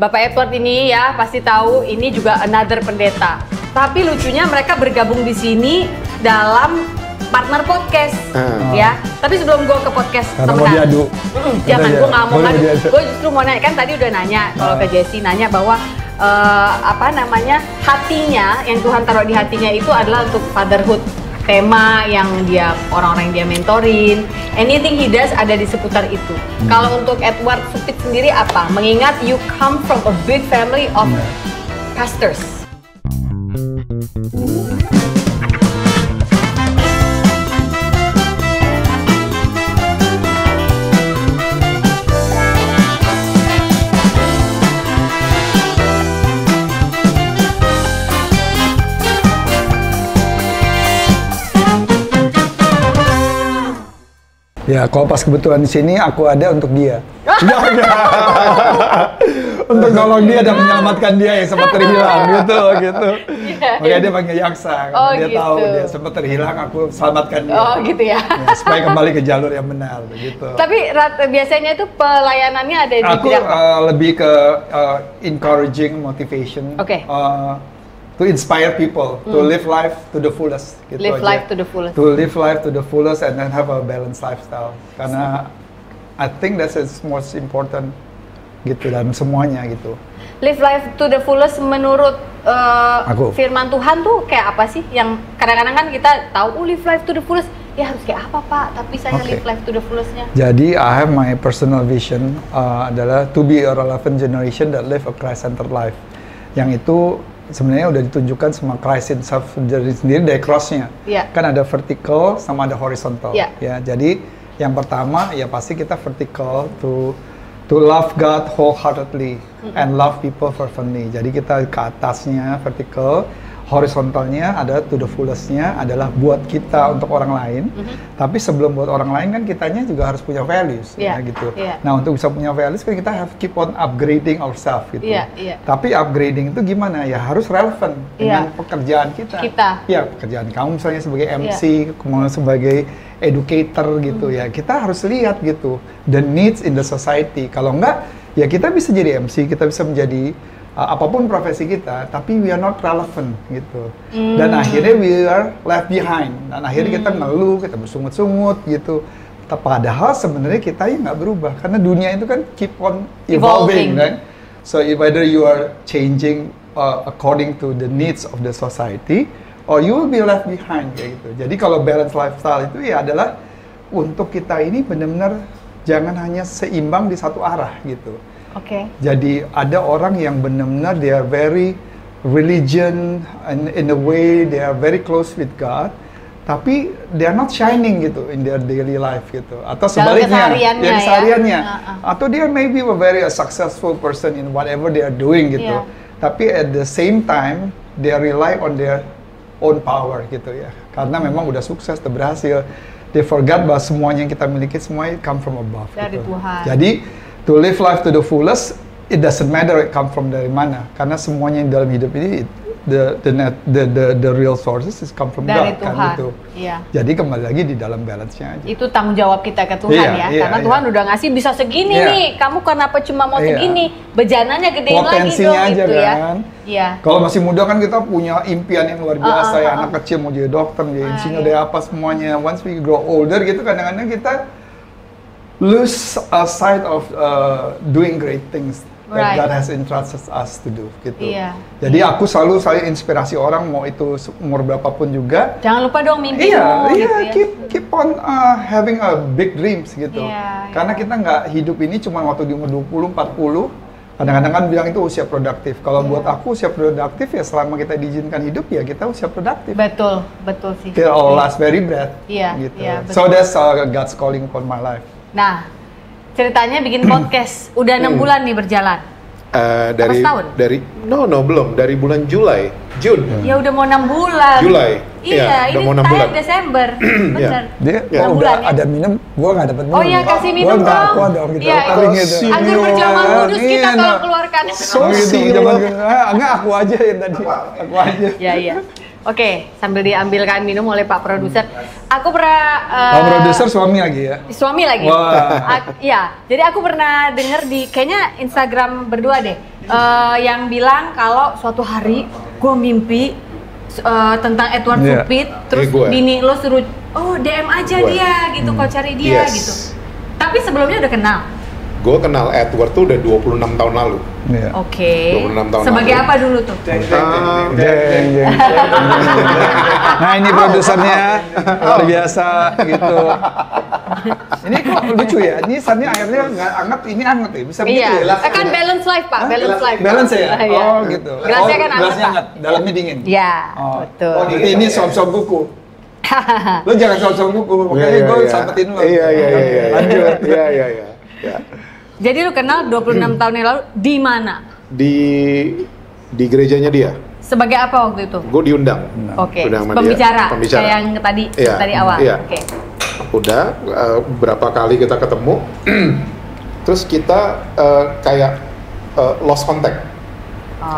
Bapak Edward ini ya pasti tahu ini juga another pendeta. Tapi lucunya mereka bergabung di sini dalam partner podcast, ya. Tapi sebelum gue ke podcast karena mau diadu. Jangan, gue nggak mau ngadu. Gue justru mau nanya, kan tadi udah nanya kalau ke Jessie, nanya bahwa hatinya, yang Tuhan taruh di hatinya itu adalah untuk fatherhood. Tema yang orang-orang yang dia mentorin, anything he does ada di seputar itu. Kalau untuk Edward Supit sendiri apa? Mengingat you come from a big family of pastors. Ya, kalau pas kebetulan di sini aku ada untuk dia. Untuk nolong dia dan menyelamatkan dia yang sempat terhilang gitu. Makanya dia panggil Yaksa, karena dia tahu dia sempat terhilang, aku selamatkan dia. Oh gitu ya. Supaya kembali ke jalur yang benar begitu. Tapi biasanya itu pelayanannya ada di bidang lebih ke encouraging, motivation. Oke. To inspire people to live life to the fullest. Gitu live aja. Life to the fullest. To live life to the fullest and then have a balanced lifestyle. Karena I think that's the most important gitu dalam semuanya gitu. Live life to the fullest menurut firman Tuhan tuh kayak apa sih? Yang kadang-kadang kan kita tahu live life to the fullest, ya harus kayak apa Pak? Tapi saya live life to the fullestnya. Jadi I have my personal vision adalah to be a relevant generation that live a Christ-centered life. Yang itu sebenarnya udah ditunjukkan sama Christ himself sendiri dari cross-nya. Kan ada vertical sama ada horizontal. Ya, jadi yang pertama ya pasti kita vertical to love God wholeheartedly and love people fervently. Jadi kita ke atasnya vertical, horizontalnya ada to the fullest-nya adalah buat kita untuk orang lain. Tapi sebelum buat orang lain kan kitanya juga harus punya values gitu. Nah, untuk bisa punya values kan kita have keep on upgrading ourselves gitu. Tapi upgrading itu gimana? Ya harus relevan dengan pekerjaan kita. Ya, pekerjaan kamu misalnya sebagai MC, kemudian sebagai educator gitu ya. Kita harus lihat gitu the needs in the society. Kalau enggak ya kita bisa jadi MC, kita bisa menjadi apapun profesi kita, tapi we are not relevant gitu. Dan akhirnya we are left behind. Dan akhirnya kita ngeluh, kita bersungut-sungut gitu. Padahal sebenarnya kita ya nggak berubah, karena dunia itu kan keep on evolving kan. So either you are changing according to the needs of the society, or you will be left behind kayak gitu. Jadi kalau balance lifestyle itu ya adalah untuk kita ini benar-benar jangan hanya seimbang di satu arah gitu. Jadi ada orang yang benar-benar they are very religion and in a way they are very close with God, tapi they are not shining gitu in their daily life gitu. Atau sebaliknya, kesehariannya. Atau they are maybe a very successful person in whatever they are doing gitu. Tapi at the same time they rely on their own power gitu ya. Karena memang udah sukses, udah berhasil. They forgot bahwa semuanya yang kita miliki semuanya come from above. Dari gitu. Tuhan. Jadi to live life to the fullest, it doesn't matter it come from dari mana, karena semuanya yang dalam hidup ini the real sources is come from dari God Tuhan. Kan gitu. Jadi kembali lagi di dalam balance-nya aja. Itu tanggung jawab kita ke Tuhan karena Tuhan udah ngasih bisa segini nih, kamu kenapa cuma mau segini? Bejananya gedein lagi dong aja gitu kan. Kalau masih muda kan kita punya impian yang luar biasa ya, anak kecil mau jadi dokter, mau jadi insinyur, dari apa semuanya. Once we grow older gitu kadang-kadang kita lose sight of doing great things that God has entrusted us to do gitu. Jadi aku selalu inspirasi orang, mau itu umur berapapun juga. Jangan lupa dong mimpimu. Keep on having a big dreams gitu. Karena kita nggak hidup ini cuma waktu di umur 20, 40. Kadang-kadang kan bilang itu usia produktif. Kalau buat aku usia produktif ya selama kita diizinkan hidup ya kita usia produktif. Betul sih. Till our last very breath. Gitu. So that's God's calling for my life. Nah, ceritanya bikin podcast udah 6 bulan nih berjalan. Belum, dari bulan June. Ya udah mau 6 bulan. Julai. Iya, ini tayang Desember. Bener. Dia udah ada minum, gua nggak dapat minum. Oh iya, kasih minum dong. Gua dong gitu. Agar berjamaah kudus kita kalau keluarkan. Enggak, aku aja yang tadi. Aku aja. Iya. Oke, sambil diambilkan minum oleh Pak Produser. Aku pernah Pak Produser suami lagi ya? Suami lagi. Wah. Iya, jadi aku pernah dengar di kayaknya Instagram berdua deh, yang bilang kalau suatu hari gue mimpi tentang Edward Supit, terus bini lo suruh, DM aja dia gitu, kau cari dia gitu. Tapi sebelumnya udah kenal. Gue kenal Edward tuh udah 26 tahun lalu. Oke. 26 tahun Sebagai lalu. apa dulu tuh? Nah ini produsernya luar biasa gitu. Ini kok lucu ya? Ini sunnya airnya nggak hangat, ini hangat ya? Bisa begitu ya? Kan balance life Pak, balance life. Balance ya? Oh gitu. Gelasnya kan gelasnya hangat, dalamnya dingin. Iya, betul. Oh berarti ini sop-sop kuku. Lo jangan sop-sop kuku, makanya gue sampetin lo. Iya. Lanjut. Iya. Jadi lu kenal 26 tahun yang lalu di mana? Di gerejanya dia. Sebagai apa waktu itu? Gue diundang. Oke. Undang sama Pembicara. dia. Pembicara. Kayak yang tadi awal. Iya. Oke. Udah berapa kali kita ketemu. Terus kita kayak lost contact.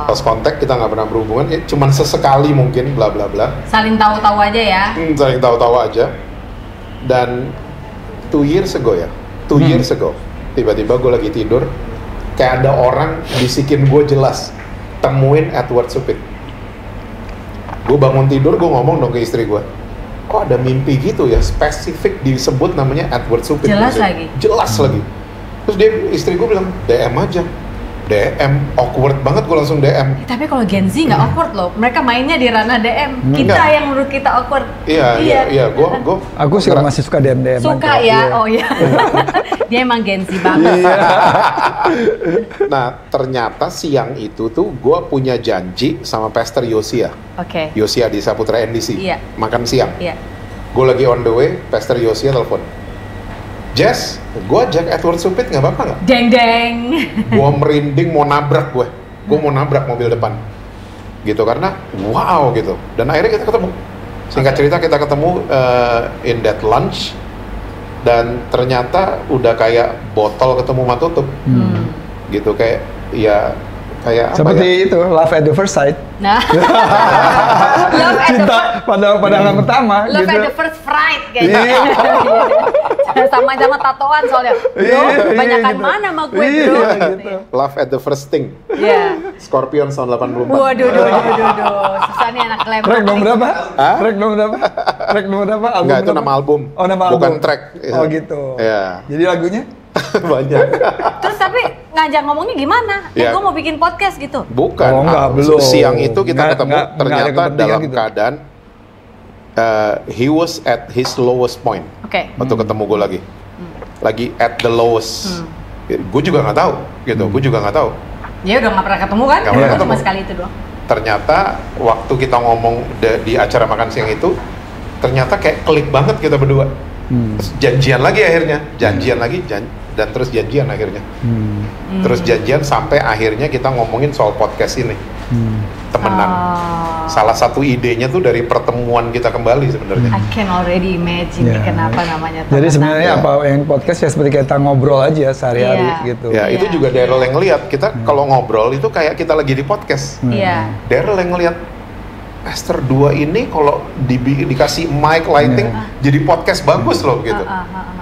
Lost contact, kita nggak pernah berhubungan. Cuman sesekali mungkin, bla bla bla. Saling tahu-tahu aja ya. Saling tahu-tahu aja. Dan 2 years ago ya. 2 years ago. Tiba-tiba gue lagi tidur, kayak ada orang bisikin gue jelas, temuin Edward Supit. Gue bangun tidur, gue ngomong dong ke istri gue, kok ada mimpi gitu ya, spesifik disebut namanya Edward Supit. Jelas lagi? Jelas lagi. Terus istri gue bilang, DM aja. DM, awkward banget gue langsung DM. Tapi kalau Gen Z nggak awkward loh, mereka mainnya di ranah DM. Kita yang menurut kita awkward. Iya. Gue. Aku sih masih suka DM. Suka ya, oh iya. Dia emang Gen Z banget. Nah, ternyata siang itu tuh gue punya janji sama Pastor Yosia. Oke. Yosia di Saputra NDC. Iya. Makan siang. Iya. Gue lagi on the way, Pastor Yosia telepon. Jess, gue ajak Edward Supit nggak apa-apa nggak? Deng. Gue merinding mau nabrak gue mau nabrak mobil depan, gitu karena wow gitu. Dan akhirnya kita ketemu. Singkat cerita kita ketemu in that lunch dan ternyata udah kayak botol ketemu mata tutup, gitu kayak ya. Kayak seperti itu, love at the first sight. Nah, cinta pada pandangan pertama. Love at the first fright kayaknya. Sama-sama tatoan soalnya. Bro, kebanyakan mana sama gue bro? Love at the first thing. Iya. Scorpion tahun 84. Waduh. Susah nih anak lempar. Track nomor berapa? Track nomor berapa? Enggak, itu nama album. Oh, nama album. Bukan track. Oh gitu. Iya. Jadi lagunya? Banyak. Terus tapi ngajak ngomongnya gimana? Gue mau bikin podcast gitu. Bukan. Oh, enggak, belum. Siang itu kita ketemu ternyata dalam gitu. keadaan he was at his lowest point. Oke. Waktu ketemu gue lagi at the lowest. Gue juga nggak tahu gitu. Gue juga nggak tahu. Ya udah nggak pernah ketemu kan? Nggak pernah ketemu. Cuma sekali itu doang. Ternyata waktu kita ngomong di acara makan siang itu, ternyata kayak klik banget kita berdua. Terus janjian lagi akhirnya, dan terus janjian akhirnya. Terus janjian sampai akhirnya kita ngomongin soal podcast ini. Temenan. Salah satu idenya tuh dari pertemuan kita kembali sebenarnya. I can already imagine kenapa namanya temenan. Jadi sebenarnya apa yang podcast ya seperti kita ngobrol aja sehari-hari gitu. Ya, itu juga Daryl yang ngeliat. Kita kalau ngobrol itu kayak kita lagi di podcast. Daryl yang ngeliat Pastor 2 ini kalau dikasih mic lighting jadi podcast bagus loh gitu.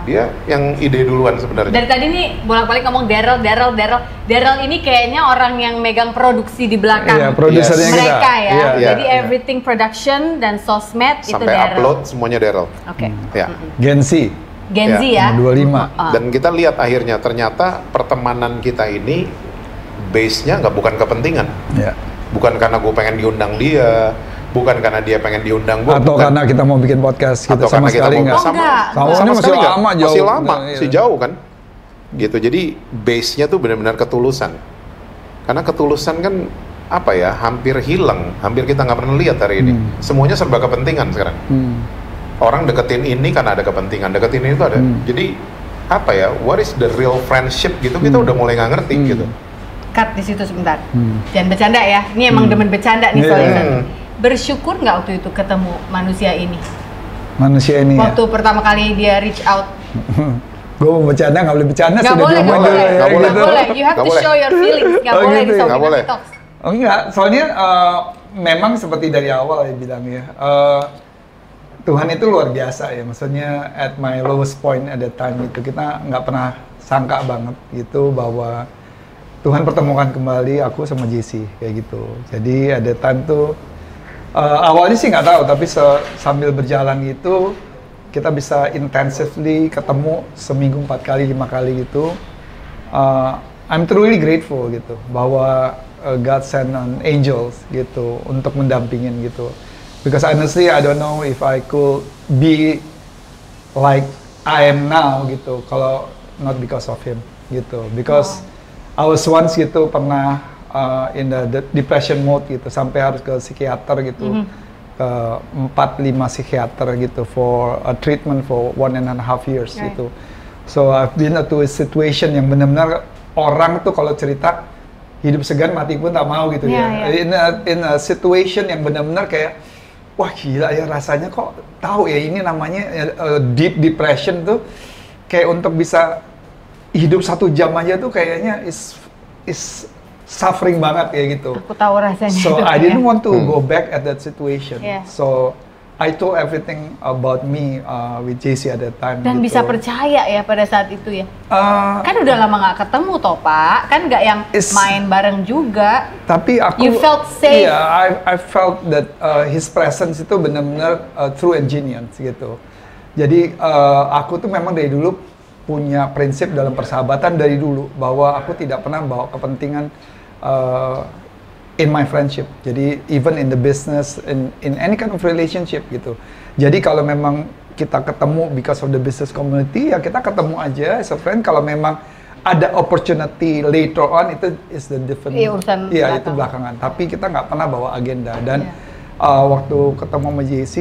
Dia yang ide duluan sebenarnya. Dari tadi nih bolak-balik ngomong Daryl ini kayaknya orang yang megang produksi di belakang. Iya, produsernya mereka kita. ya. Jadi everything production dan sosmed sampai itu Daryl. Sampai upload semuanya Daryl. Oke. Ya. Gen Z ya. 25. Dan kita lihat akhirnya ternyata pertemanan kita ini base-nya bukan kepentingan. Bukan karena gue pengen diundang dia, bukan karena dia pengen diundang gue, atau karena kita mau bikin podcast gitu, sama sekali nggak. Sama masih lama, jauh. Masih lama, masih jauh kan. Gitu, jadi base-nya tuh benar-benar ketulusan. Karena ketulusan kan apa ya, hampir hilang, hampir kita nggak pernah lihat hari ini. Semuanya serba kepentingan sekarang. Orang deketin ini karena ada kepentingan, deketin ini tuh ada. Jadi apa ya, what is the real friendship gitu, kita udah mulai nggak ngerti gitu. Cut di situ sebentar. Jangan bercanda ya. Ini emang demen bercanda nih soalnya. Bersyukur nggak waktu itu ketemu manusia ini? Manusia ini waktu pertama kali dia reach out. Gue mau bercanda, nggak boleh bercanda. Nggak boleh. You have to show your feelings. Nggak boleh di Nggak boleh. Oh enggak, soalnya memang seperti dari awal ya bilang ya, Tuhan itu luar biasa ya, maksudnya at my lowest point at that time itu kita nggak pernah sangka banget gitu bahwa Tuhan pertemukan kembali aku sama Jesse kayak gitu. Jadi at that time tuh awalnya sih nggak tahu, tapi sambil berjalan gitu kita bisa intensively ketemu seminggu 4 kali 5 kali gitu. I'm truly grateful gitu bahwa God send an angels gitu untuk mendampingin gitu. Because honestly I don't know if I could be like I am now gitu kalau not because of him gitu. Because I was once gitu pernah in the depression mode gitu sampai harus ke psikiater gitu. Ke 4-5 psikiater gitu for a treatment for 1.5 years gitu. So I've been into a situation yang benar-benar orang tuh kalau cerita hidup segan mati pun tak mau gitu ya. In a situation yang benar-benar kayak wah gila ya rasanya kok tahu ya ini namanya deep depression tuh kayak untuk bisa hidup 1 jam aja tuh kayaknya is suffering banget ya gitu. Aku tahu rasanya. So itu, I didn't want to go back at that situation. Yeah. So I told everything about me with JC at that time. Dan gitu. bisa percaya ya pada saat itu ya. Kan udah lama nggak ketemu toh Pak, kan nggak yang main bareng juga. Tapi aku. You felt safe. Yeah, I felt that his presence itu benar-benar true and genuine gitu. Jadi aku tuh memang dari dulu punya prinsip dalam persahabatan dari dulu bahwa aku tidak pernah bawa kepentingan in my friendship. Jadi even in the business, in any kind of relationship gitu. Jadi kalau memang kita ketemu because of the business community, ya kita ketemu aja as a friend. Kalau memang ada opportunity later on, itu is the different. Iya, itu belakangan. Tapi kita nggak pernah bawa agenda. Dan waktu ketemu sama JC,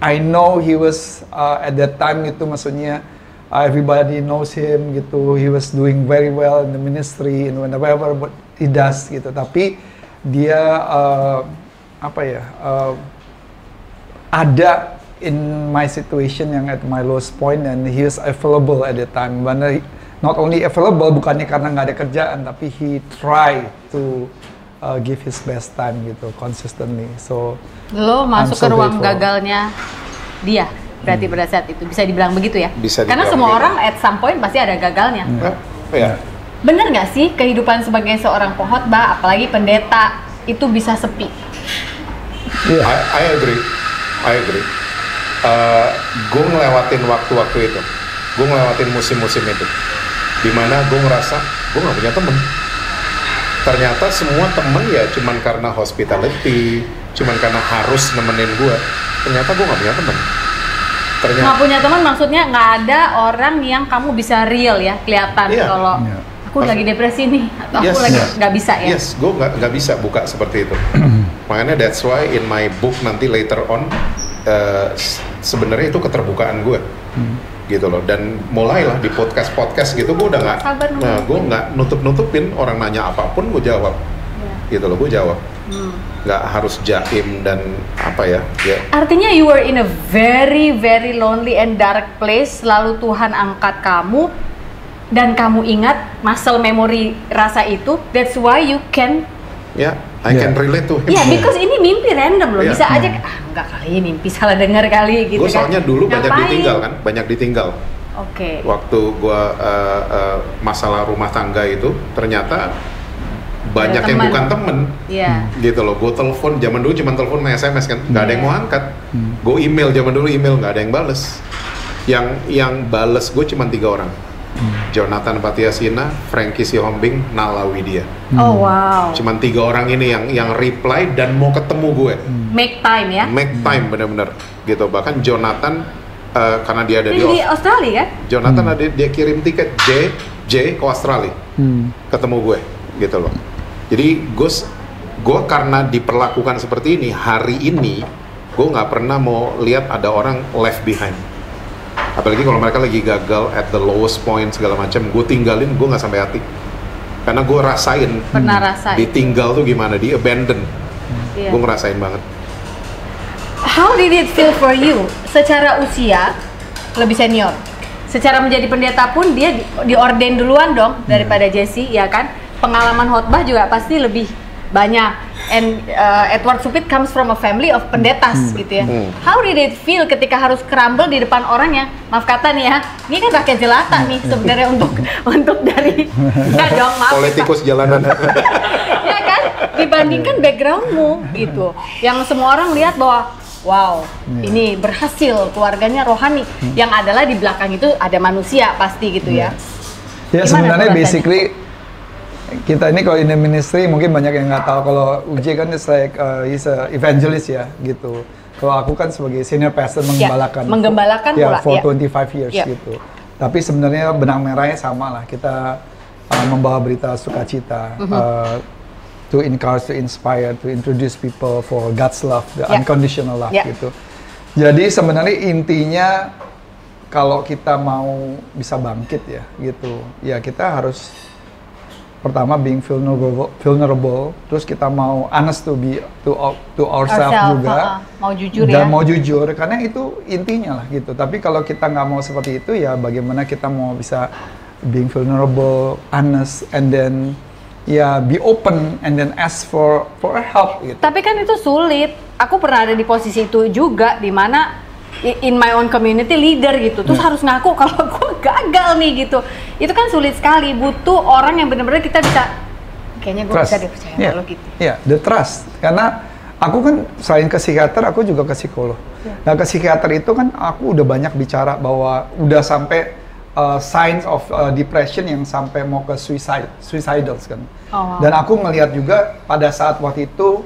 I know he was at that time gitu, maksudnya everybody knows him gitu. He was doing very well in the ministry and whatever what he does gitu. Tapi dia ada in my situation yang at my lowest point and he was available at that time. But not only available bukannya karena nggak ada kerjaan, tapi he try to give his best time gitu consistently. So lo masuk ke ruang gagalnya dia. Berarti pada saat itu bisa dibilang begitu ya? Bisa karena semua orang at some point pasti ada gagalnya. Ya. Bener nggak sih kehidupan sebagai seorang pengkhotbah, apalagi pendeta, itu bisa sepi? Yeah. I agree. Gue ngelewatin waktu-waktu itu, gue ngelewatin musim-musim itu, dimana gue ngerasa gue nggak punya temen. Ternyata semua temen ya cuman karena hospitality, cuman karena harus nemenin gue. Ternyata gue nggak punya temen. Nggak punya teman maksudnya nggak ada orang yang kamu bisa real ya, kelihatan kalau aku lagi depresi nih atau aku lagi nggak bisa ya. Yes, gue nggak bisa buka seperti itu. Makanya that's why in my book nanti later on sebenarnya itu keterbukaan gue, gitu loh. Dan mulailah di podcast gitu gue udah nggak, gue nggak nutup-nutupin, orang nanya apapun gue jawab, gitu loh, gue jawab. Nggak harus jaim dan apa ya. Artinya you were in a very very lonely and dark place, lalu Tuhan angkat kamu dan kamu ingat muscle memory rasa itu, that's why you can I can relate to him. Because ini mimpi random loh, bisa aja enggak kali mimpi salah dengar kali gitu. Gue soalnya dulu banyak ditinggal. Oke. Waktu gue masalah rumah tangga itu ternyata banyak yang bukan temen, gitu loh. Gue telepon, zaman dulu cuma telepon sama SMS kan, nggak ada yang mau angkat. Gue email, zaman dulu email nggak ada yang bales. Yang bales gue cuma 3 orang, Jonathan Patiasina, Frankie Sihombing, Nala Widya. Oh wow. Cuman 3 orang ini yang reply dan mau ketemu gue. Make time ya? Make time bener-bener, gitu. Bahkan Jonathan karena dia ada di Australia kan? Jonathan ada dia kirim tiket J ke Australia, ketemu gue, gitu loh. Jadi gue karena diperlakukan seperti ini, hari ini gue nggak pernah mau lihat ada orang left behind. Apalagi kalau mereka lagi gagal at the lowest point segala macam, gue tinggalin, gue nggak sampai hati. Karena gue pernah rasain ditinggal tuh gimana, di abandon. Gue ngerasain banget. How did it feel for you? Secara usia lebih senior, secara menjadi pendeta pun dia diordain duluan dong daripada Jesse, ya kan? Pengalaman khotbah juga pasti lebih banyak. and Edward Supit comes from a family of pendetas gitu ya. How did it feel ketika harus crumble di depan orang yang, maaf kata nih ya, ini kan rakyat jelata nih sebenarnya untuk dari enggak dong, maaf. Politikus jalanan. Ya kan, dibandingkan backgroundmu gitu, yang semua orang lihat bahwa wow, ini berhasil, keluarganya rohani, yang adalah di belakang itu ada manusia pasti gitu ya. Ya sebenarnya basically kita ini kalau in the ministry mungkin banyak yang nggak tahu kalau Uji kan is like he's a evangelist ya gitu. Kalau aku kan sebagai senior pastor menggembalakan pula for 25 years gitu. Tapi sebenarnya benang merahnya sama lah, kita membawa berita sukacita, to encourage, to inspire, to introduce people for God's love, the unconditional love gitu. Jadi sebenarnya intinya kalau kita mau bisa bangkit ya gitu, ya kita harus pertama being vulnerable, terus kita mau honest to ourselves juga, mau jujur dan mau jujur, karena itu intinya lah gitu. Tapi kalau kita nggak mau seperti itu, ya bagaimana kita mau bisa being vulnerable, honest, and then be open and then ask for help gitu. Tapi kan itu sulit. Aku pernah ada di posisi itu juga, di mana in my own community leader gitu, terus harus ngaku kalau gue gagal nih gitu. Itu kan sulit sekali, butuh orang yang benar-benar kita bisa, kayaknya gue bisa dipercaya kalau gitu. The trust. Karena aku kan selain ke psikiater, aku juga ke psikolog. Nah ke psikiater itu kan aku udah banyak bicara bahwa udah sampai signs of depression yang sampai mau ke suicidals kan. Dan aku ngelihat juga pada saat waktu itu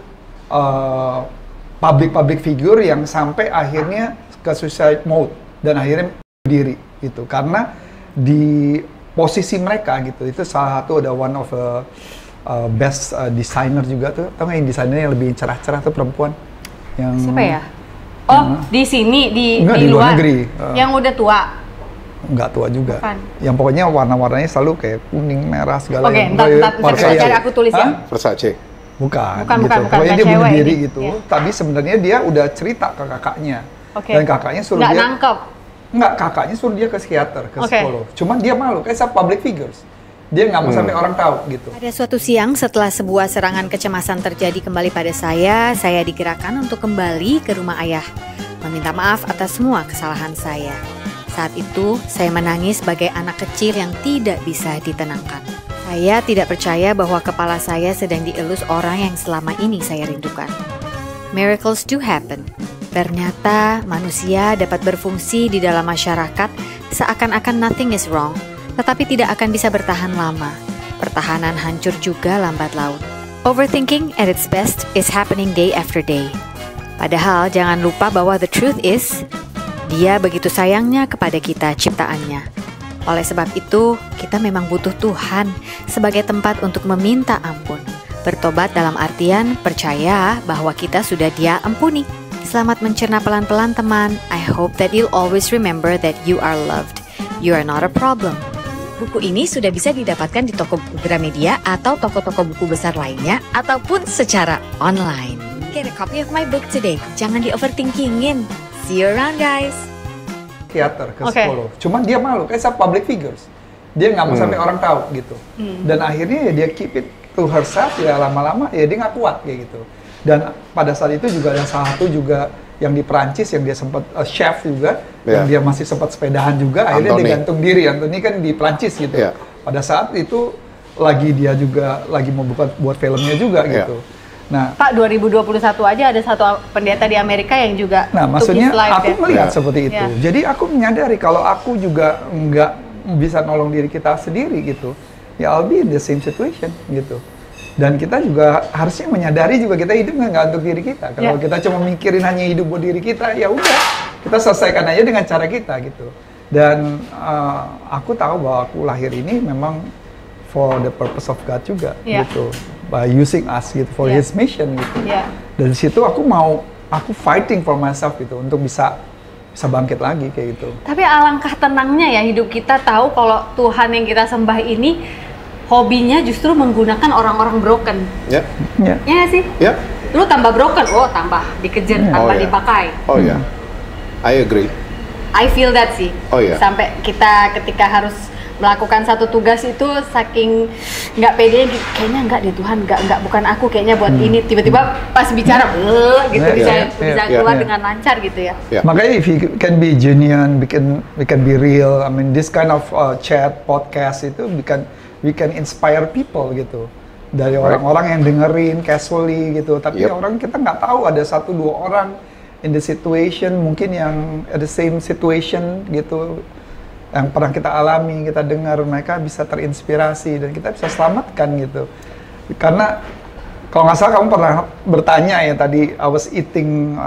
public figure yang sampai akhirnya ke suicide mode dan akhirnya berdiri gitu, karena di posisi mereka gitu. Itu salah satu ada one of best designer juga tuh, tau nggak yang desainer yang lebih cerah-cerah tuh perempuan yang siapa ya? Oh di sini di luar negeri yang udah tua. Nggak tua juga. Bukan. Yang pokoknya warna-warnanya selalu kayak kuning, merah segala. Oke, ntar cari aku tulis ya. Versace. Bukan. Pokoknya dia berdiri gitu. Tapi sebenarnya dia udah cerita ke kakaknya. Dan kakaknya suruh dia. Nangkep. Nggak, kakaknya suruh dia ke psikiater, ke psikolog. Cuman dia malu, kayak public figures. Dia nggak mau sampai orang tahu gitu. Pada suatu siang setelah sebuah serangan kecemasan terjadi kembali pada saya digerakkan untuk kembali ke rumah ayah, meminta maaf atas semua kesalahan saya. Saat itu, saya menangis sebagai anak kecil yang tidak bisa ditenangkan. Saya tidak percaya bahwa kepala saya sedang dielus orang yang selama ini saya rindukan. Miracles do happen. Ternyata manusia dapat berfungsi di dalam masyarakat seakan-akan nothing is wrong, tetapi tidak akan bisa bertahan lama. Pertahanan hancur juga lambat laun. Overthinking at its best is happening day after day. Padahal jangan lupa bahwa the truth is, Dia begitu sayangnya kepada kita ciptaannya. Oleh sebab itu, kita memang butuh Tuhan sebagai tempat untuk meminta ampun. Bertobat dalam artian percaya bahwa kita sudah Dia ampuni. Selamat mencerna pelan-pelan teman. I hope that you'll always remember that you are loved. You are not a problem. Buku ini sudah bisa didapatkan di toko buku Gramedia atau toko-toko buku besar lainnya, ataupun secara online. Get a copy of my book today. Jangan di-overthinkingin. See you around, guys. Psikiater ke psikolog. Cuman dia malu, kayak public figures. Dia nggak mau sampai orang tahu gitu. Dan akhirnya ya dia keep it to herself, ya lama-lama ya dia nggak kuat kayak gitu. Dan pada saat itu juga ada salah satu juga yang di Perancis yang dia sempat chef juga, yang dia masih sempat sepedahan juga, akhirnya dia gantung diri. Anthony kan di Perancis gitu. Pada saat itu dia juga lagi mau buat filmnya juga gitu. Nah, Pak, 2021 aja ada satu pendeta di Amerika yang juga. Nah, maksudnya aku melihat seperti itu. Jadi aku menyadari kalau aku juga nggak bisa nolong diri kita sendiri gitu, ya I'll be in the same situation gitu. Dan kita juga harusnya menyadari juga kita hidup nggak untuk diri kita. Kalau kita cuma mikirin hanya hidup buat diri kita, ya udah kita selesaikan aja dengan cara kita gitu. Dan aku tahu bahwa aku lahir ini memang for the purpose of God juga gitu. By using us gitu for His mission gitu. Dan di situ aku fighting for myself gitu untuk bisa bangkit lagi kayak gitu. Tapi alangkah tenangnya ya hidup kita tahu kalau Tuhan yang kita sembah ini hobinya justru menggunakan orang-orang broken. Ya sih? Lu tambah broken, tambah dikejar, tambah dipakai. Oh ya, I agree. I feel that sih. Sampai kita ketika harus melakukan satu tugas itu saking nggak pede, kayaknya nggak deh Tuhan, nggak bukan aku kayaknya buat ini, tiba-tiba pas bicara gitu bisa keluar dengan lancar gitu ya. Makanya if you can be genuine, we can be real. I mean this kind of chat podcast itu we can inspire people gitu. Dari orang-orang yang dengerin casually gitu, tapi orang kita nggak tahu ada 1-2 orang in the situation mungkin yang at the same situation gitu, yang pernah kita alami, kita dengar, mereka bisa terinspirasi dan kita bisa selamatkan gitu. Karena kalau nggak salah kamu pernah bertanya ya tadi, I was eating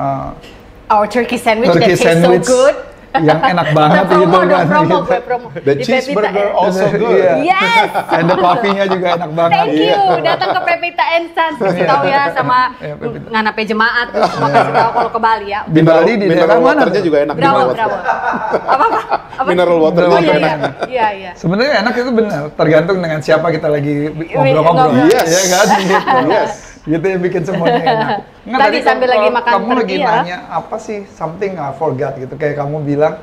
our turkey sandwich that tastes so good. Yang enak banget gitu kan. Promo. The cheeseburger also good. Yes. And the coffee-nya juga enak banget. Thank you. Datang ke Pepita and Sons, kasih tahu ya sama nganape jemaat, terus sama kasih tahu kalau ke Bali ya. Di Bali di daerah mana? Waternya juga enak. Bravo. Apa? Mineral water juga enak. Iya. Sebenarnya enak itu benar, tergantung dengan siapa kita lagi ngobrol-ngobrol. Yes. Ya kan? Gitu. Yes. Gitu yang bikin semuanya enak. Nggak, tadi sambil lagi makan kamu lagi ya. nanya apa sih something I forgot gitu, kayak kamu bilang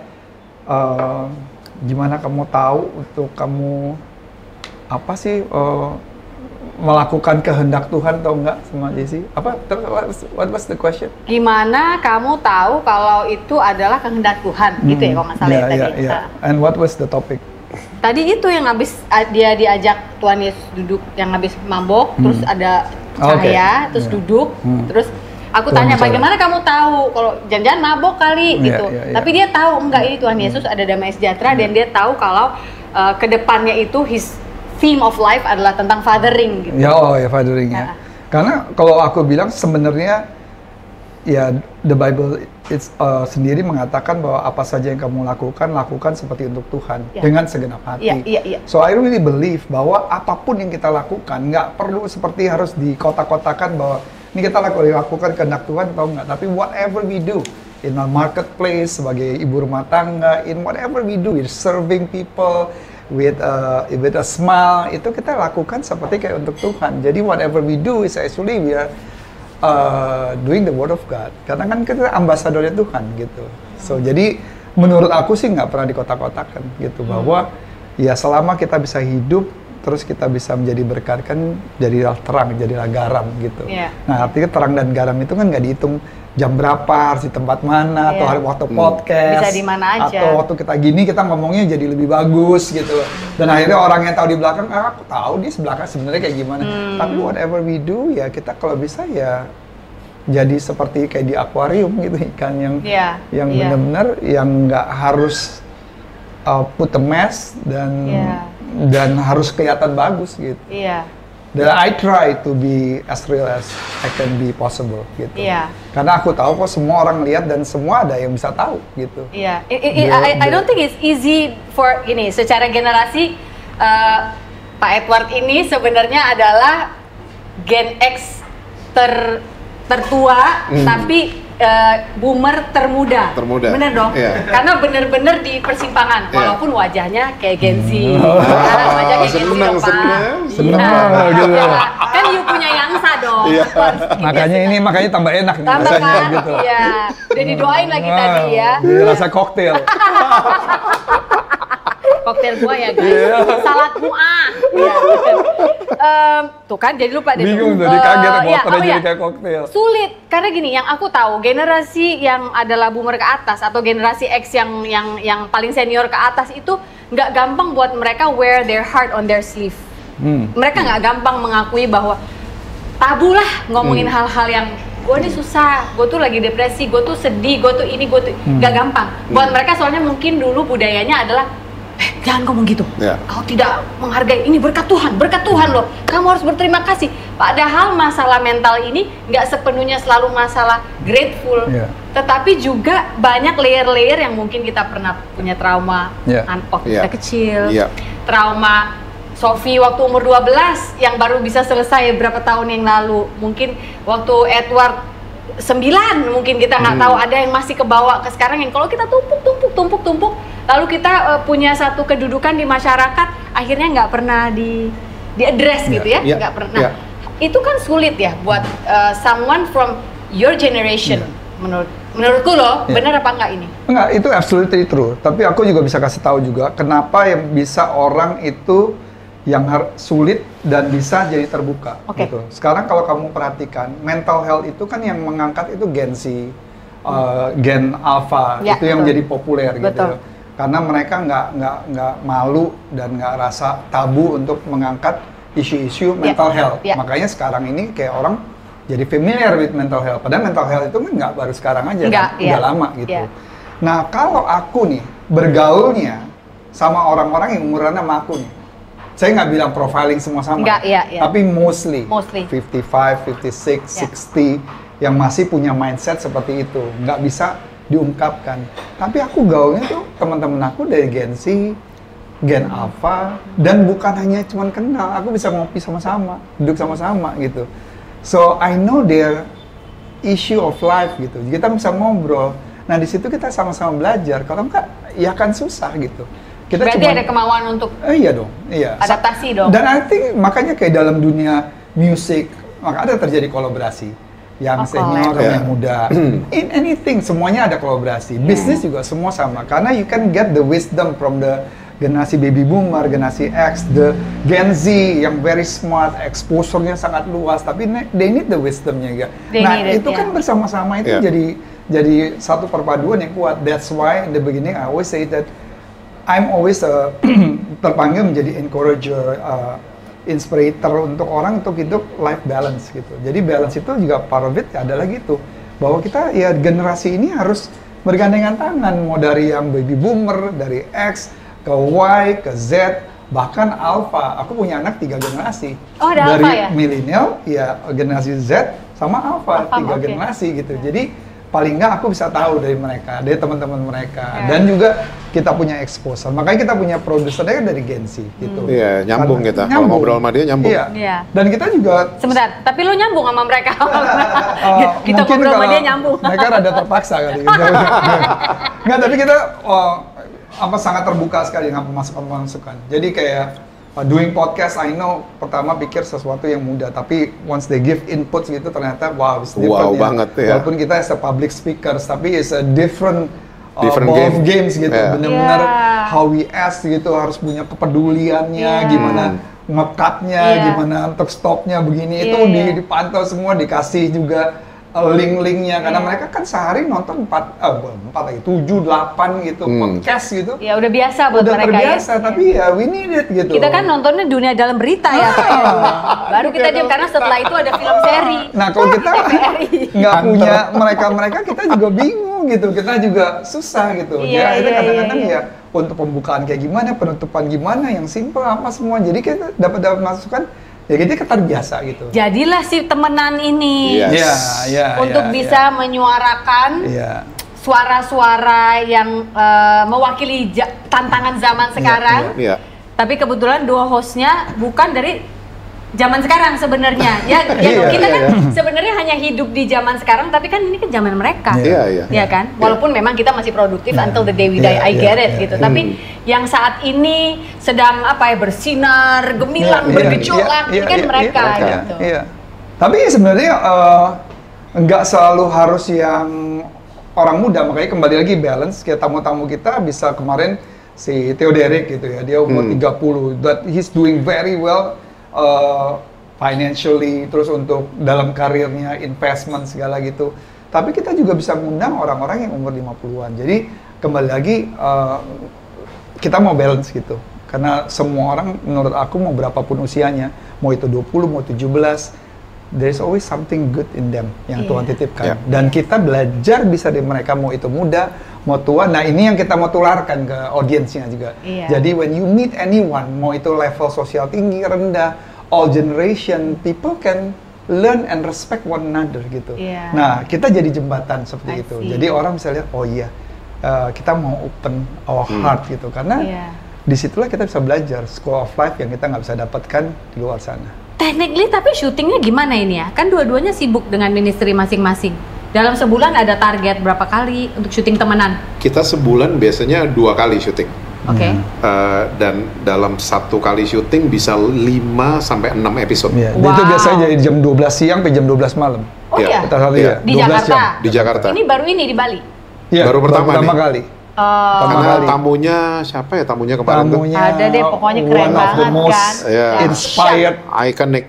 gimana kamu tahu untuk kamu apa sih melakukan kehendak Tuhan atau enggak sama Jesse? Apa? What was the question? Gimana kamu tahu kalau itu adalah kehendak Tuhan? Gitu ya kalau nggak salah tadi. And what was the topic? Tadi itu yang habis dia diajak Tuhan Yesus duduk, yang habis mabok, terus ada cahaya, terus duduk, terus aku tanya bagaimana kamu tahu kalau jangan-jangan mabok kali gitu. Tapi dia tahu enggak, ini Tuhan Yesus ada damai sejahtera dan dia tahu kalau kedepannya itu his theme of life adalah tentang fathering gitu. Fathering ya. Karena kalau aku bilang sebenarnya ya the Bible sendiri mengatakan bahwa apa saja yang kamu lakukan seperti untuk Tuhan dengan segenap hati. So I really believe bahwa apapun yang kita lakukan nggak perlu seperti harus dikotak-kotakan bahwa ini kita lakukan kehendak Tuhan atau enggak. Tapi whatever we do in our marketplace, sebagai ibu rumah tangga, in whatever we do, we're serving people with a smile, itu kita lakukan seperti kayak untuk Tuhan. Jadi whatever we do is actually we are doing the word of God, karena kan kita ambasadornya Tuhan gitu. So jadi menurut aku sih nggak pernah dikotak-kotakan gitu, bahwa ya selama kita bisa hidup terus kita bisa menjadi berkat, kan jadilah terang, jadilah garam gitu. Nah artinya terang dan garam itu kan nggak dihitung jam berapa, harus di tempat mana, atau hari waktu podcast, bisa di mana aja, atau waktu kita gini kita ngomongnya jadi lebih bagus gitu. Dan akhirnya orang yang tahu di belakang, aku tahu dia sebelakang sebenarnya kayak gimana. Tapi whatever we do ya kita kalau bisa ya jadi seperti kayak di akuarium gitu, ikan yang benar-benar yang nggak harus put a mess dan harus kelihatan bagus gitu. Dan I try to be as real as I can be possible gitu. Karena aku tahu kok semua orang lihat dan semua ada yang bisa tahu gitu. I don't think it's easy for ini secara generasi. Pak Edward ini sebenarnya adalah Gen X tertua, tapi boomer termuda. Bener dong? Karena bener-bener di persimpangan, walaupun wajahnya kayak Gen Z. Sekarang wajah kayak Gen Z dong, Pak. Senang gitu. Kan you punya Yangsa dong. Makanya tambah enak nih tambah rasanya kan? gitu. Udah didoain lagi tadi ya. Rasa koktail. Koktail buah ya guys, salad buah. Tuh kan jadi lupa deh. Bingung tuh, kaget waternya jadi kayak koktail. Sulit, karena gini, yang aku tahu generasi yang adalah boomer ke atas atau generasi X yang paling senior ke atas itu nggak gampang buat mereka wear their heart on their sleeve. Mereka nggak gampang mengakui bahwa tabu lah ngomongin hal-hal yang gue nih susah, gue tuh lagi depresi, gue tuh sedih, gue tuh ini, gue tuh nggak gampang. Buat mereka soalnya mungkin dulu budayanya adalah jangan ngomong gitu, kau tidak menghargai, ini berkat Tuhan loh, kamu harus berterima kasih. Padahal masalah mental ini nggak sepenuhnya selalu masalah grateful, tetapi juga banyak layer-layer yang mungkin kita pernah punya trauma waktu kita kecil, trauma Sophie waktu umur 12 yang baru bisa selesai berapa tahun yang lalu, mungkin waktu Edward 9 mungkin kita nggak tahu, ada yang masih kebawa ke sekarang yang kalau kita tumpuk lalu kita punya satu kedudukan di masyarakat akhirnya nggak pernah di-address gitu ya, nggak pernah. Itu kan sulit ya buat someone from your generation menurut Menurutku loh, benar apa enggak ini? Enggak, itu absolutely true. Tapi aku juga bisa kasih tahu juga kenapa yang bisa orang itu yang sulit dan bisa jadi terbuka. Gitu. Sekarang kalau kamu perhatikan, mental health itu kan yang mengangkat itu Gen Z, Gen Alpha, itu yang jadi populer gitu. Karena mereka nggak malu dan nggak rasa tabu untuk mengangkat isu-isu mental health. Makanya sekarang ini kayak orang jadi familiar with mental health. Padahal mental health itu kan nggak baru sekarang aja, udah lama gitu. Nah kalau aku nih bergaulnya sama orang-orang yang umuran sama aku nih, saya nggak bilang profiling semua sama, tapi mostly 55, 56, 60 yang masih punya mindset seperti itu, nggak bisa diungkapkan. Tapi aku gaulnya tuh teman-teman aku dari Gen Z, Gen Alpha, dan bukan hanya cuman kenal, aku bisa ngopi sama-sama, duduk sama-sama gitu. So I know their issue of life gitu. Kita bisa ngobrol. Nah di situ kita sama-sama belajar. Kalau enggak, ya kan susah gitu. Kita berarti ada kemauan untuk iya dong, adaptasi dong. Dan I think makanya kayak dalam dunia musik, maka ada terjadi kolaborasi. Yang senior, yang muda, in anything semuanya ada kolaborasi. Bisnis juga semua sama. Karena you can get the wisdom from the generasi baby boomer, generasi X, the Gen Z yang very smart, exposure-nya sangat luas, tapi they need the wisdom-nya. Nah, itu kan bersama-sama itu jadi satu perpaduan yang kuat. That's why in the beginning I always say that I'm always terpanggil menjadi encourager, inspirator untuk orang untuk hidup life balance gitu. Jadi balance itu juga part of it adalah gitu, bahwa kita ya generasi ini harus bergandengan tangan, mau dari yang baby boomer, dari X, ke Y, ke Z, bahkan Alpha. Aku punya anak 3 generasi. Ada dari Alpha ya? milenial, ya generasi Z sama Alpha 3 generasi gitu. Jadi paling nggak aku bisa tahu dari mereka, dari teman-teman mereka, dan juga kita punya exposure. Makanya kita punya produsernya dari Gen Z gitu. Iya, nyambung kita. Kalau ngobrol sama dia nyambung. Iya. Dan kita juga sebentar, tapi lu nyambung sama mereka. Kita ngobrol sama dia nyambung. Mereka rada terpaksa kali. Nggak, tapi kita sangat terbuka sekali dengan pemasukan. Jadi kayak doing podcast, I know pertama pikir sesuatu yang mudah, tapi once they give input gitu ternyata it's different. Wow banget ya. Walaupun kita as a public speakers, tapi it's a different games gitu. Benar-benar how we ask gitu, harus punya kepeduliannya, gimana nge-cut-nya, gimana untuk stop-nya begini, itu dipantau semua, dikasih juga link-linknya, karena mereka kan sehari nonton 7, 8 gitu podcast gitu. Ya udah biasa buat mereka. Udah terbiasa, tapi ya we need it gitu. Kita kan nontonnya dunia dalam berita ya. Baru kita diam, karena setelah itu ada film seri. Nah kalau kita nggak punya mereka kita juga bingung gitu, kita juga susah gitu. Akhirnya kadang-kadang ya untuk pembukaan kayak gimana, penutupan gimana, yang simple apa semua. Jadi kita dapat masukan. Ya kita terbiasa gitu. Jadilah si temenan ini untuk bisa menyuarakan suara-suara yang mewakili tantangan zaman sekarang. Tapi kebetulan 2 hostnya bukan dari zaman sekarang sebenarnya. Kita kan sebenarnya hanya hidup di zaman sekarang, tapi kan ini kan zaman mereka. Iya kan? Walaupun memang kita masih produktif until the day we die, I get it gitu. Tapi yang saat ini sedang bersinar, gemilang, bergejolak, ini kan mereka gitu. Tapi sebenarnya nggak selalu harus yang orang muda, makanya kembali lagi balance. Kayak tamu-tamu kita bisa kemarin si Theo Derek gitu ya, dia umur 30, but he's doing very well financially, terus untuk dalam karirnya, investment segala gitu. Tapi kita juga bisa mengundang orang-orang yang umur 50-an. Jadi kembali lagi kita mau balance gitu. Karena semua orang menurut aku mau berapapun usianya, mau itu 20, mau 17, there's always something good in them yang Tuhan titipkan. Dan kita belajar bisa dari mereka, mau itu muda, mau tua. Nah ini yang kita mau tularkan ke audiensnya juga. Jadi when you meet anyone, mau itu level sosial tinggi, rendah, all generation, people can learn and respect one another gitu. Nah kita jadi jembatan seperti itu. Jadi orang bisa lihat, oh iya, kita mau open our heart gitu. Karena disitulah kita bisa belajar school of life yang kita nggak bisa dapatkan di luar sana. Technically, tapi syutingnya gimana ini ya? Kan dua-duanya sibuk dengan ministry masing-masing. Dalam sebulan ada target berapa kali untuk syuting temenan? Kita sebulan biasanya 2 kali syuting. Oke. Dan dalam satu kali syuting bisa 5 sampai 6 episode. Dia itu biasanya jadi jam 12 siang sampai jam 12 malam. Oh iya? Di Jakarta? Di Jakarta. Ini baru ini di Bali? Iya, baru pertama kali. Karena tamunya siapa ya tamunya kemarin tuh? Ada deh, pokoknya keren banget kan. Inspired, iconic.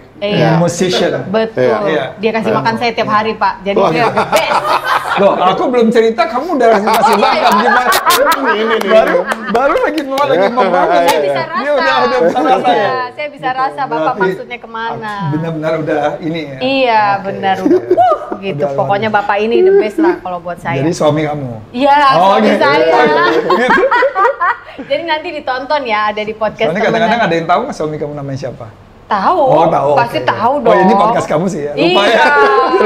Musician. Betul. Dia kasih makan saya tiap hari, Pak. Jadi dia the best. Loh, aku belum cerita, kamu udah kasih makan gimana? Ini baru lagi ngomong. Saya bisa rasa. Dia udah rasa ya. Saya bisa rasa Bapak maksudnya kemana. Benar-benar udah ini ya. Iya, benar udah. Gitu. Pokoknya Bapak ini the best lah kalau buat saya. Jadi suami kamu. Iya, suami saya. Jadi nanti ditonton ya, ada di podcast. Soalnya kadang-kadang ada yang tahu nggak suami kamu namanya siapa? Tahu. Oh, tahu. Pasti tahu dong. Oh, ini podcast kamu sih ya. Lupa ya.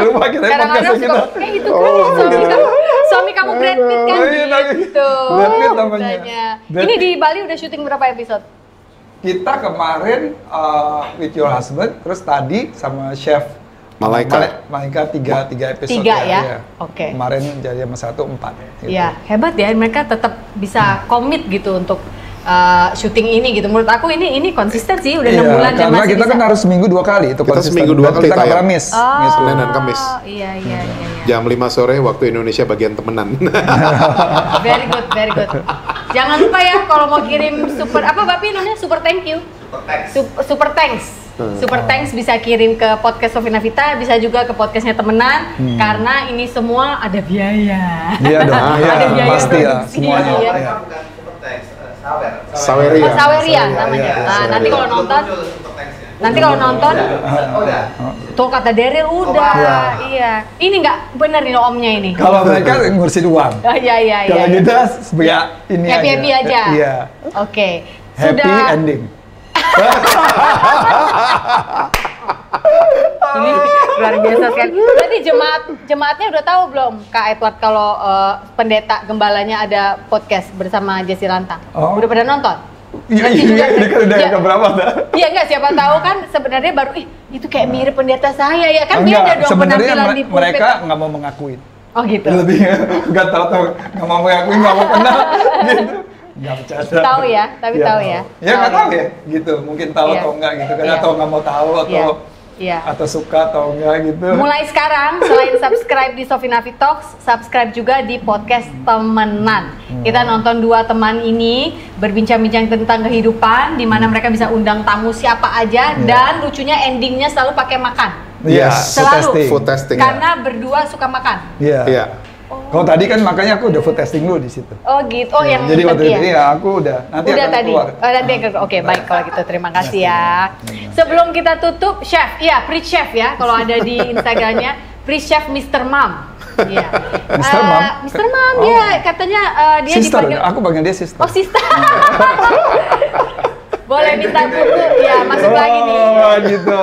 Lupa kita podcast kita. Itu kan suami kamu Brad Pitt kan gitu. Brad Pitt namanya. Ini di Bali udah syuting berapa episode? Kita kemarin With Your Husband, terus tadi sama chef Malaika 3 episode. 3 ya? Oke. Kemarin jadi sama 1 4. Iya, hebat ya, mereka tetap bisa komit gitu untuk syuting ini gitu. Menurut aku ini konsisten sih, udah 6 bulan dan karena masih kita bisa. kan harus seminggu 2 kali itu kita konsisten. seminggu 2 kali kita nggak tayang. pernah miss. Senin dan Kamis. Iya. Jam 5 sore waktu Indonesia bagian temenan. Very good. Jangan lupa ya kalau mau kirim super apa Bapak namanya super thank you. Super thanks. Super thanks bisa kirim ke podcast Sofina Vita, bisa juga ke podcastnya Temenan karena ini semua ada biaya. Iya dong. Ada biaya pasti ya produksi, semuanya. ya. Saweria. Saweria namanya. Nah, nanti kalau nonton tuh kata Daryl udah. Iya. Ini nggak bener nih omnya ini. Kalau mereka ngurusin uang. Iya. Kalau kita sebagai ini happy aja. Iya. Oke. Happy ending. Ini luar biasa sekali. Berarti jemaatnya udah tahu belum Kak Edward kalau pendeta gembalanya ada podcast bersama Jesse Rantang? Udah pada nonton? Iya, ini kan udah keberapa dah? Iya enggak, siapa tahu kan sebenarnya baru itu kayak mirip pendeta saya ya kan dia ada dong penampilan di pulpit. Mereka nggak mau mengakuin. Oh gitu. Lebih nggak tahu nggak mau mengakuin, nggak mau kenal gitu. Nggak bercanda. Tahu ya, tapi tahu ya. Ya nggak tahu ya, gitu. Mungkin tahu atau enggak gitu kan, atau nggak mau tahu atau suka atau enggak gitu. Mulai sekarang selain subscribe di Sofina Talks, subscribe juga di podcast Temenan. Kita nonton 2 teman ini berbincang-bincang tentang kehidupan, di mana mereka bisa undang tamu siapa aja dan lucunya endingnya selalu pakai makan. Iya, selalu food testing. Karena berdua suka makan. Iya. Kalau tadi kan makanya aku udah food testing dulu di situ. Oh gitu. Oh yang jadi waktu itu ya aku udah nanti udah akan tadi. keluar. Nanti oke, baik kalau gitu. Terima kasih ya. Sebelum kita tutup, Chef. Iya, Preach Chef ya kalau ada di Instagramnya. Preach Chef Mr. Mom. Iya. Mr. Mom? Mr. Mom dia katanya dia sister, dipanggil. aku panggil dia sister. Oh, sister. Boleh minta buku ya, masuk lagi nih. Oh, gitu.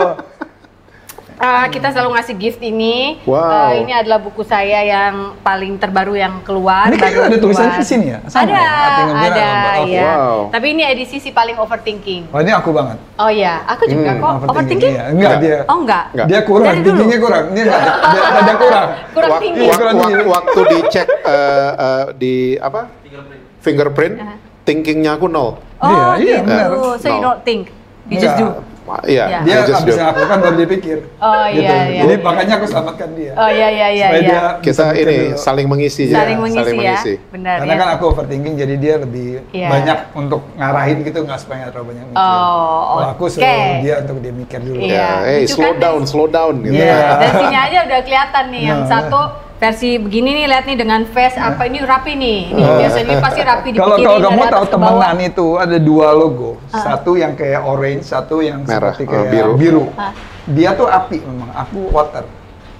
Kita selalu ngasih gift ini. Wow. Ini adalah buku saya yang paling terbaru yang keluar. Ini kan ada tulisannya di sini ya? Sama ada, ya. Wow. Tapi ini edisi si paling overthinking. Oh, ini aku banget. Oh iya, aku juga kok. Overthinking? Iya. Enggak dia. Oh enggak. Dia kurang, tingginya kurang. Dia enggak ada kurang. Kurang tinggi. Waktu dicek di apa? Fingerprint, thinkingnya aku 0. Oh iya benar. So you don't think, you just do. Iya, dia habis melakukan baru dia pikir. Oh gitu. iya. Jadi makanya aku selamatkan dia. Oh iya. Kita ini saling mengisi ya. Saling mengisi. Benar. Karena kan aku overthinking, jadi dia lebih banyak untuk ngarahin gitu, nggak supaya terlalu banyak mikir. Kalau aku suruh dia untuk dia mikir dulu. Iya. Slow down gitu. Dan sini aja udah kelihatan nih yang satu versi begini nih, lihat nih dengan face apa ini rapi nih. Ini biasanya pasti rapi dipikirin. Kalau kamu tahu Temenan itu ada 2 logo, satu yang kayak orange, satu yang merah, seperti kayak biru. Dia tuh api memang, aku water.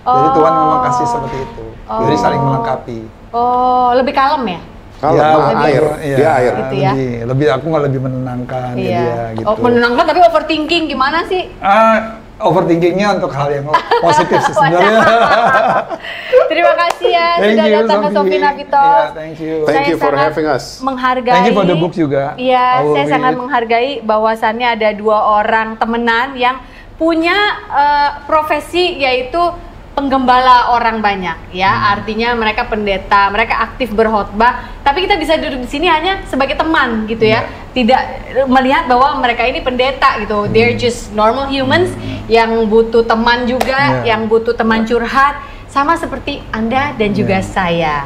Jadi Tuhan memang kasih seperti itu. Jadi saling melengkapi. Oh, lebih kalem ya? Kalem, air. Dia air. Gitu ya. Lebih aku nggak lebih menenangkan dia gitu. Oh, menenangkan tapi overthinking gimana sih? Overthinkingnya untuk hal yang positif sih sebenarnya. Terima kasih ya sudah datang ke Sofina Talks. Thank you for having us. Menghargai. Thank you for the book juga. Iya, saya sangat menghargai bahwasannya ada 2 orang temenan yang punya profesi yaitu penggembala orang banyak ya, artinya mereka pendeta, mereka aktif berkhotbah, tapi kita bisa duduk di sini hanya sebagai teman gitu ya, tidak melihat bahwa mereka ini pendeta gitu, they're just normal humans yang butuh teman juga, yang butuh teman curhat, sama seperti Anda dan juga saya.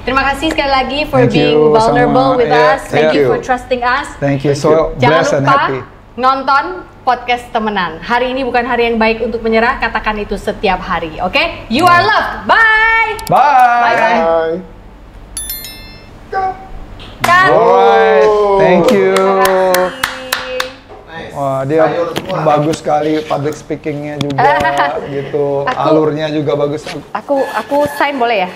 Terima kasih sekali lagi for being vulnerable with us, thank you for trusting us. Thank you, so blessed and happy. Nonton podcast temenan. Hari ini bukan hari yang baik untuk menyerah, katakan itu setiap hari, oke? You are loved. Bye. Bye. Bye. Alright, thank you. Wah, dia bagus sekali public speakingnya juga, gitu. Alurnya juga bagus. Aku sign boleh ya?